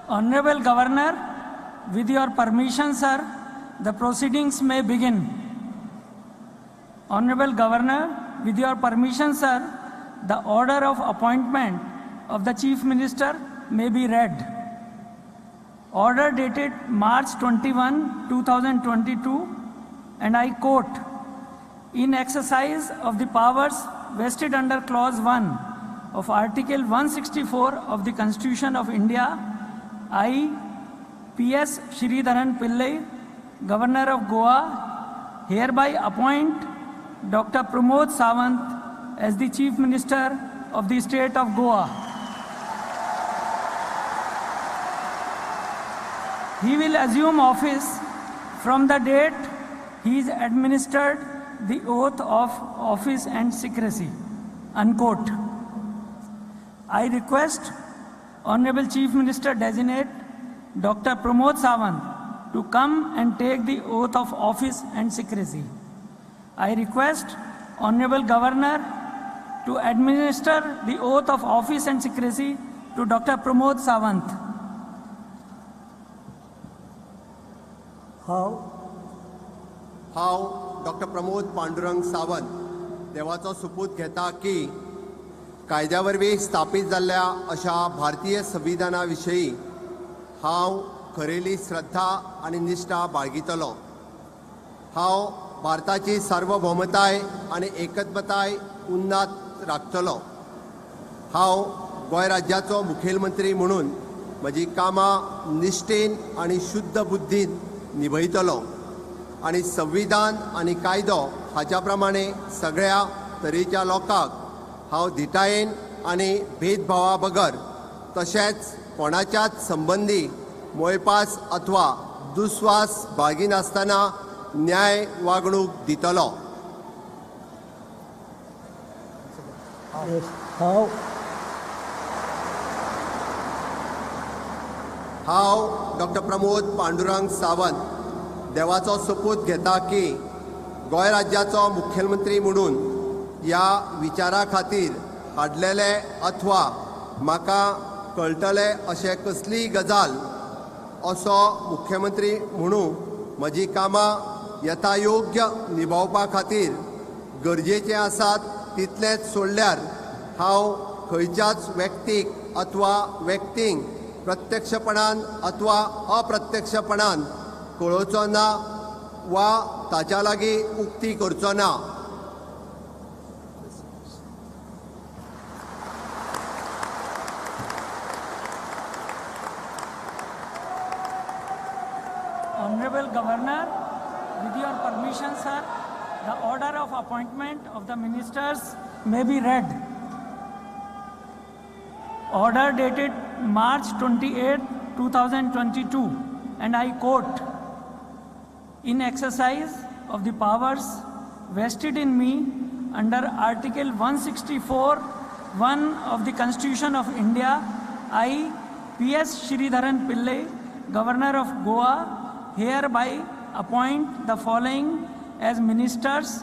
Honorable Governor, with your permission, sir, the proceedings may begin. Honorable Governor, with your permission, sir, the order of appointment of the Chief Minister may be read. Order dated March 21, 2022, and I quote, "In exercise of the powers vested under Clause 1 of Article 164 of the Constitution of India, I, P.S. Sridharan Pillai, Governor of Goa, hereby appoint Dr. Pramod Sawant as the Chief Minister of the State of Goa. He will assume office from the date he is administered the oath of office and secrecy." Unquote. I request Honorable Chief Minister Designate Dr. Pramod Sawant to come and take the oath of office and secrecy. I request Honorable Governor to administer the oath of office and secrecy to Dr. Pramod Sawant. हांव doctor Pramod Pandurang Sawant देवाचो सुपूत घेता की कायद्या वरवीं स्थापीत जाल्ल्या अशा भारतीय संविधाना विशयी हांव खरेली श्रद्धा आनी निश्ठा बाळगितलो. हांव भारताची सार्वभौमताय आनी एकत्मताय उन्नात राखतलो. हांव गोंय राज्याचो मुखेलमंत्री म्हणून म्हजी कामां निश्ठेन आनी शुद्ध बुद्दीन निभयतलो आनी संविधान आनी कायदो हाच्या प्रमाणे सगळ्या तरेच्या लोकांक हांव धिटायेन आनी भेदभावा बगर तशेंच कोणाच्याच संबंदी मोयपास अथवा दुस्वास बाळगिनासतना न्याय वागणूक दितलो. हांव डॉक्टर प्रमोद पांडुरंग सावंत देवाचो सपूत घेता की गोंय राज्याचो मुखेलमंत्री म्हणून ह्या विचारा खातीर हाडलेले अथवा म्हाका कळटले अशें कसलीय गजाल असो मुख्यमंत्री म्हणून म्हजी कामां यथायोग्य निभावपा खातीर गरजेचें आसात तितलेंच सोडल्यार हांव खंयच्याच व्यक्तीक अथवा व्यक्तींक प्रत्यक्षपणान अथवा अप्रत्यक्षपणान कळोवचो ना वा ताच्या लागीं उक्ती करचो ना. Honorable Governor, with your permission, sir, the order of appointment of the ministers may be read. Order dated March 28, 2022, and I quote, "In exercise of the powers vested in me under Article 164(1) of the Constitution of India, I, P.S. Sridharan Pillai, Governor of Goa, hereby appoint the following as ministers